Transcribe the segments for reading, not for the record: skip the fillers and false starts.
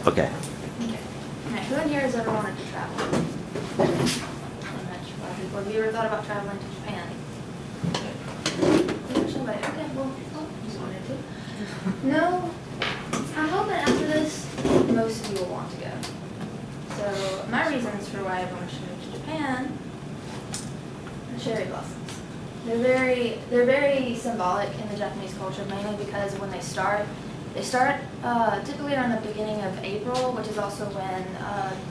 Okay. Okay. Alright, who in here has ever wanted to travel? Pretty much a lot of people. Have you ever thought about traveling to Japan? Pretty much nobody. Okay, well, you wanted to. No, I'm hoping after this, most of you will want to go. So, my reasons for why everyone should move to Japan are cherry blossoms. They're very symbolic in the Japanese culture, mainly because when they start typically around the beginning of April, which is also when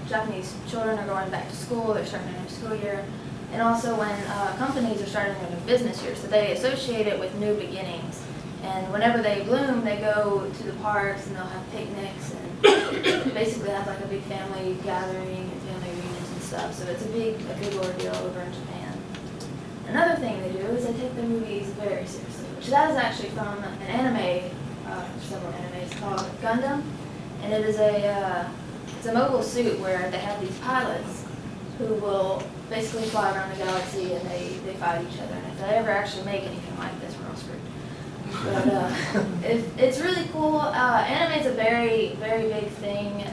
Japanese children are going back to school, they're starting their new school year, and also when companies are starting their new business year. So they associate it with new beginnings. And whenever they bloom, they go to the parks and they'll have picnics and basically have like a big family gathering and family reunions and stuff. So it's a big ordeal over in Japan. Another thing they do is they take their movies very seriously, which that is actually from an anime, several animes called Gundam, and it is it's a mobile suit where they have these pilots who will basically fly around the galaxy and they fight each other. And if they ever actually make anything like this, we're all screwed. But it's really cool. Anime is a very, very big thing.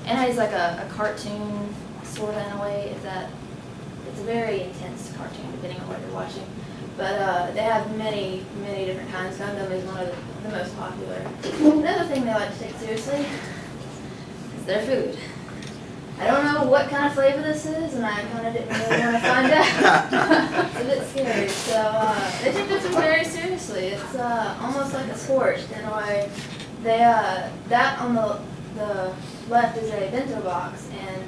Anime is like a cartoon, sort of in a way. It's a very intense cartoon, depending on what you're watching. But they have many, many different kinds. Gundam is one of the most popular. Another thing they like to take seriously is their food. I don't know what kind of flavor this is, and I kind of didn't really want to find out. It's a bit scary. So they take their food very seriously. It's almost like a sport in a way. That on the left is a bento box, and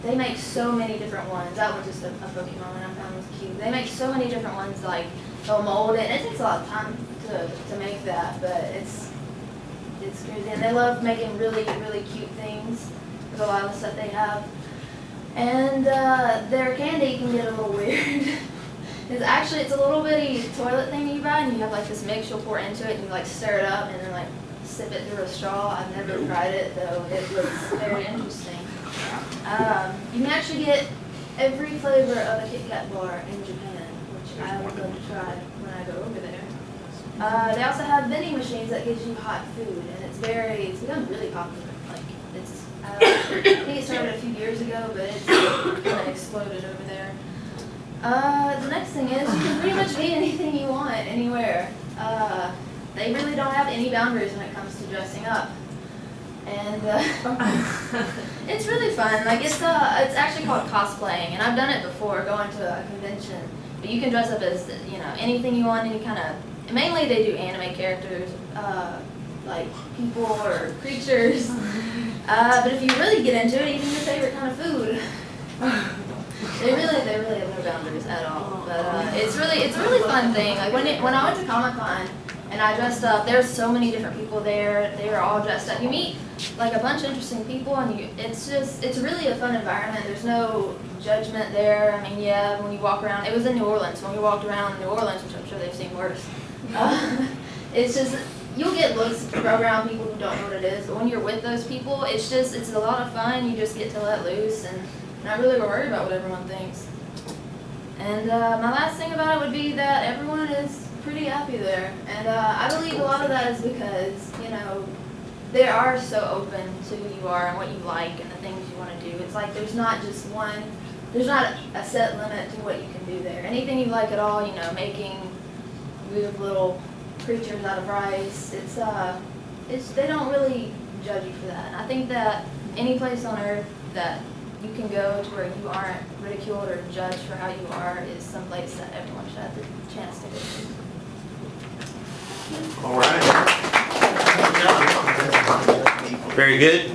they make so many different ones. That one's just a Pokemon that I found was cute. They make so many different ones, like they'll mold it, and it takes a lot of time to make that, but it's crazy. And they love making really, really cute things with a lot of the stuff they have. And their candy can get a little weird. It's a little bitty toilet thing you buy, and you have like this mix you'll pour into it, and you like stir it up, and then like sip it through a straw. I've never tried it, though. It looks very interesting. You can actually get every flavor of a Kit Kat bar in Japan, which I would love to try when I go over there. They also have vending machines that gives you hot food, and it's become really popular. Like I think it started a few years ago, but it's kind of exploded over there. The next thing is you can pretty much eat anything you want anywhere. They really don't have any boundaries when it comes to dressing up. And it's really fun. Like it's actually called cosplaying, and I've done it before, going to a convention. But you can dress up as anything you want, any kind of. Mainly they do anime characters, like people or creatures. But if you really get into it, even your favorite kind of food. They really have no boundaries at all. But it's a really fun thing. Like when I went to Comic-Con and I dressed up, there's so many different people there. They are all dressed up. You meet like a bunch of interesting people, and it's really a fun environment. There's no judgment there. I mean, yeah, when you walk around, it was in New Orleans. When we walked around New Orleans, which I'm sure they've seen worse, it's just you'll get looks around people who don't know what it is. But when you're with those people, it's a lot of fun. You just get to let loose and not really worry about what everyone thinks. And my last thing about it would be that everyone is pretty happy there, and I believe a lot of that is because they are so open to who you are and what you like and the things you want to do. It's like there's not a set limit to what you can do there. Anything you like at all, making weird little creatures out of rice. They don't really judge you for that. And I think that any place on earth that you can go to where you aren't ridiculed or judged for how you are is someplace that everyone should have the chance to go to. All right. Very good.